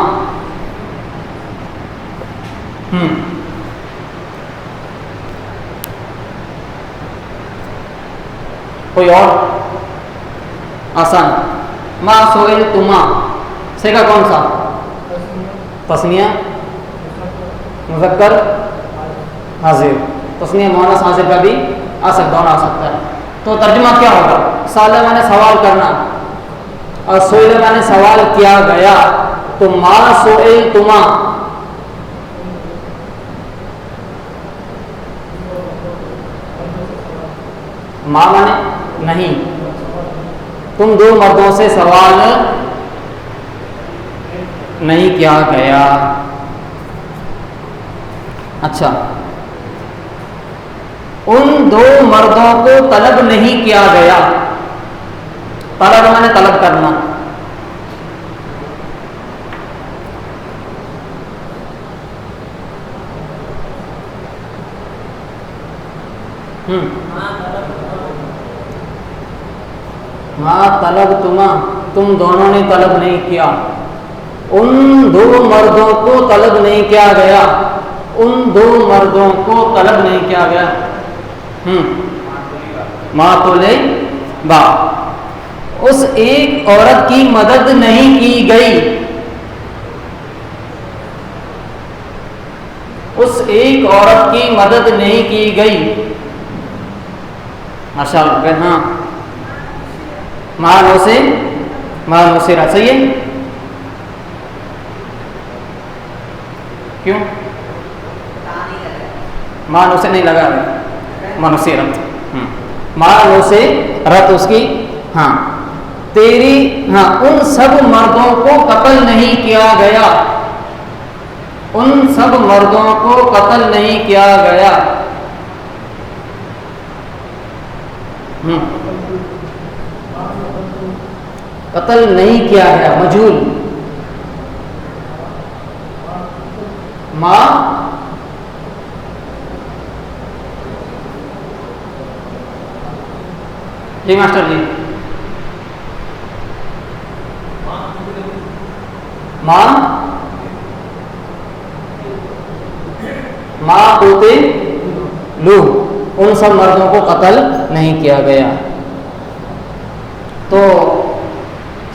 کوئی اور آسان؟ ما سوئل تما سے کا کون سا؟ تسنیہ مذکر حاضر، تسنیہ مؤنث حاضر کا بھی آ سکتا ہے. تو ترجمہ کیا ہوگا؟ سالہ میں نے سوال کرنا اور سوئل میں نے سوال کیا گیا، تو ما سوئل تما، ما مانے نہیں، تم دو مردوں سے سوال نہیں کیا گیا. اچھا، ان دو مردوں کو طلب نہیں کیا گیا. طلب میں نے طلب کرنا. ما طلب تما، تم دونوں نے طلب نہیں کیا. ان دو مردوں کو طلب نہیں کیا گیا، ان دو مردوں کو طلب نہیں کیا گیا. ما تولے با، اس ایک عورت کی مدد نہیں کی گئی، اس ایک عورت کی مدد نہیں کی گئی. ماشاء اللہ. ہاں، مالو سے مالو سے رہا صحیح ہے. کیوں مالو سے نہیں لگا رہے؟ مالو سے رت، مالو سے رت اس کی. ہاں، تیری، ہاں، ان سب مردوں کو قتل نہیں کیا گیا، ان سب مردوں کو قتل نہیں کیا گیا. قتل نہیں کیا گیا، مجہول. ما جی ماسٹر جی، ما قوتے لو، ان سب مردوں کو قتل نہیں کیا گیا. تو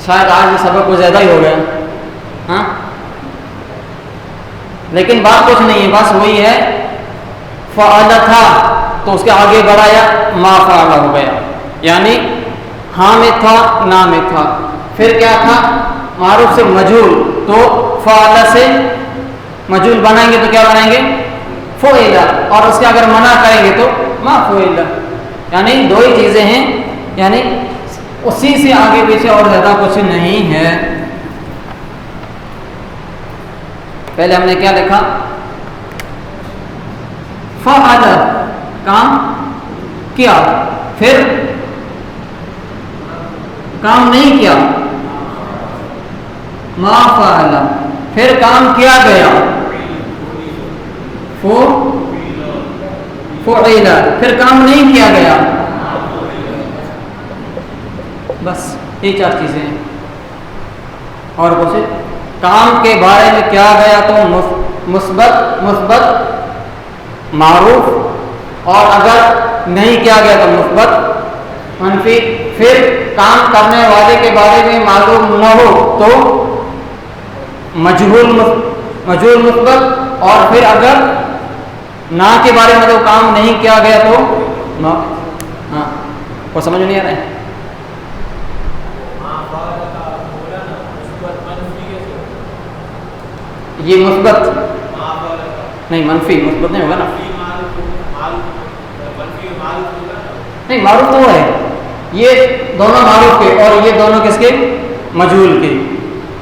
شاید آج یہ سبق کچھ زیادہ ہی ہو گیا. ہاں، لیکن بات کچھ نہیں ہے، بس وہی ہے. فعل تھا تو اس کے آگے بڑھایا، ما فعل ہو گیا، یعنی ہاں میں تھا، نا میں تھا. پھر کیا تھا؟ معروف سے مجہول، تو فعل سے مجہول بنائیں گے تو کیا بنائیں گے؟ فعل. اور اس کے اگر منع کریں گے تو ما فعل. یعنی دو ہی چیزیں ہیں، یعنی اسی سے آگے پیچھے اور زیادہ کچھ نہیں ہے. پہلے ہم نے کیا لکھا؟ فعل، کام کیا، پھر کام نہیں کیا، ما فعل، پھر کام کیا گیا، فعل، پھر کام نہیں کیا گیا. بس یہ چار چیزیں ہیں. اور کچھ کام کے بارے میں کیا گیا تو مثبت معروف، اور اگر نہیں کیا گیا تو مثبت منفی. پھر کام کرنے والے کے بارے میں معلوم نہ ہو تو مجہول مثبت. اور پھر اگر نہ کے بارے میں تو کام نہیں کیا گیا تو ہاں، کو سمجھ نہیں آ رہا ہے؟ یہ مثبت نہیں، منفی. مثبت نہیں ہوگا نا، نہیں معروف تو ہے. یہ دونوں معروف کے اور یہ دونوں کس کے؟ مجہول کے.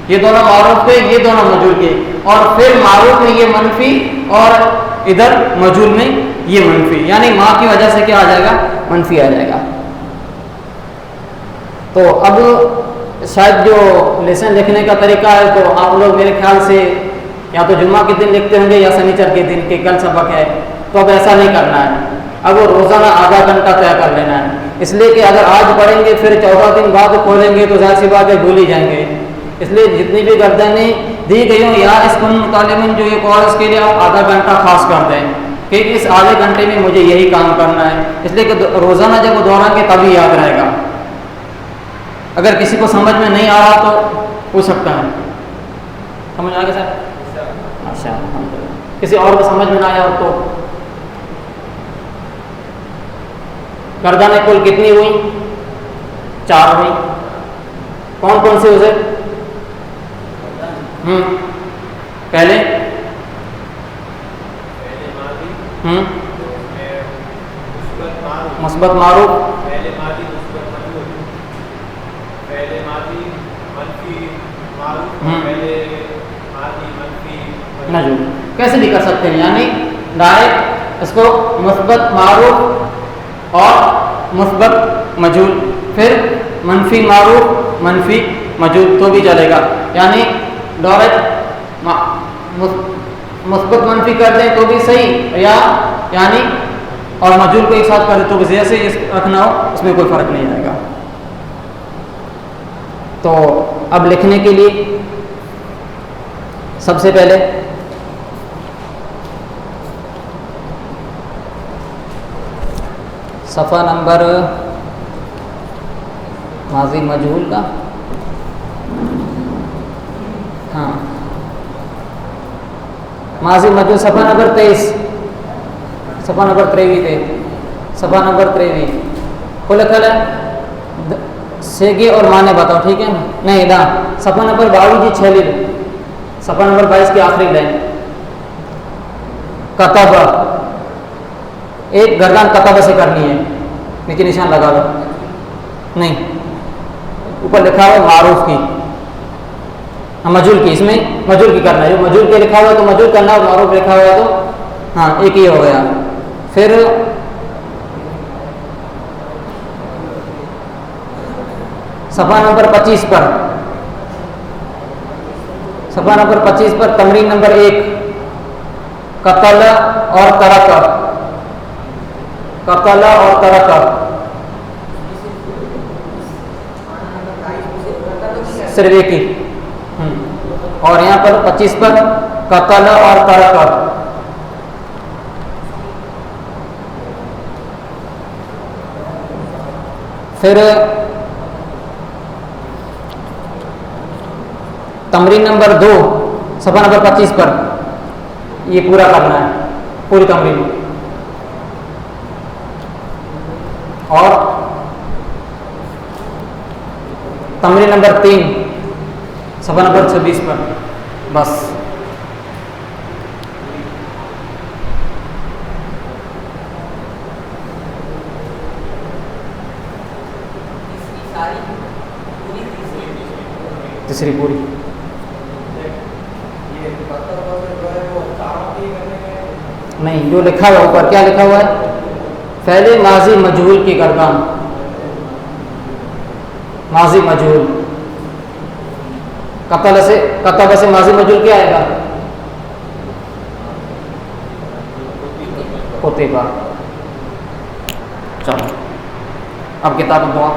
یہ دونوں معروف کے، یہ دونوں مجہول کے. اور پھر معروف میں یہ منفی اور ادھر مجہول میں یہ منفی، یعنی ماں کی وجہ سے کیا آ جائے گا؟ منفی آ جائے گا. تو اب شاید جو لیسن لکھنے کا طریقہ ہے تو آپ لوگ میرے خیال سے یا تو جمعہ کے دن لکھتے ہوں گے یا سنیچر کے دن کہ کل سبق ہے. تو اب ایسا نہیں کرنا ہے، اب وہ روزانہ آدھا گھنٹہ طے کر لینا ہے. اس لیے کہ اگر آج پڑھیں گے پھر 14 دن بعد کھولیں گے تو ظاہر سی بات ہے بھول ہی جائیں گے. اس لیے جتنی بھی گردنیں دی گئی ہوں یا اس کن مطالباً جو یہ کورس کے لیے آپ آدھا گھنٹہ خاص کر دیں کہ اس آدھے گھنٹے میں مجھے یہی کام کرنا ہے، اس لیے کہ روزانہ جب وہ دوہرائیں گے تبھی یاد رہے گا۔ اگر کسی کو سمجھ میں نہیں آ رہا تو پوچھ سکتا ہے۔ سمجھ آ گیا سر؟ اچھا الحمدللہ۔ کسی اور کو سمجھ میں نہ آیا ہو تو گردنیں کل کتنی ہوئی؟ 4 ہوئی۔ کون کون سے اسے پہلے مثبت معروف، مجھول کیسے بھی کر سکتے ہیں، یعنی ڈائریکٹ اس کو مثبت معروف اور مثبت مجھول، پھر منفی معروف منفی مجھول تو بھی چلے گا، یعنی ڈائریکٹ مثبت منفی کر دیں تو بھی صحیح، یا یعنی اور مجھول کو ایک ساتھ کر دیں تو بھی جیسے رکھنا ہو اس میں کوئی فرق نہیں آئے گا۔ تو اب لکھنے کے لیے سب سے پہلے صفحہ نمبر ماضی مجہول کا، ہاں ماضی مجہول صفحہ نمبر 23، صفحہ نمبر 23 صفحہ نمبر 23 کو لکھا ہے سیگے اور مانے بتاؤ، ٹھیک ہے نا؟ نہیں نا، صفحہ نمبر 22 جی 6 لکھ، صفحہ نمبر 22 کی آخری لائن کتب، ایک گردان کتب سے کرنی ہے، نیچے نشان لگا دو، نہیں اوپر لکھا ہوا معروف کی، مجہول کی، اس میں مجہول کی کرنا ہے، جو مجہول کے لکھا ہوا ہے تو مجہول کرنا ہے، اور معروف لکھا ہوا ہے تو ہاں ایک ہی ہو گیا۔ پھر صفحہ نمبر 25 پر، صفحہ نمبر 25 پر تمرین نمبر 1 قتل اور ترک، قتل اور ترک، صرف ایک ہی، اور یہاں پر 25 پر قتل اور ترک، پھر تمرین نمبر 2 صفحہ نمبر 25 پر یہ پورا کرنا ہے، پوری تمرین، اور تمرین نمبر 3 صفحہ نمبر 26 پر بس۔ تیسری پوری نہیں، جو لکھا ہوا اوپر کیا لکھا ہوا ہے؟ فعل ماضی مجہول کی گردان، ماضی مجہول، قتل سے، قتل سے ماضی مجہول کیا آئے گا؟ قتل۔ چلو اب کتاب دعا۔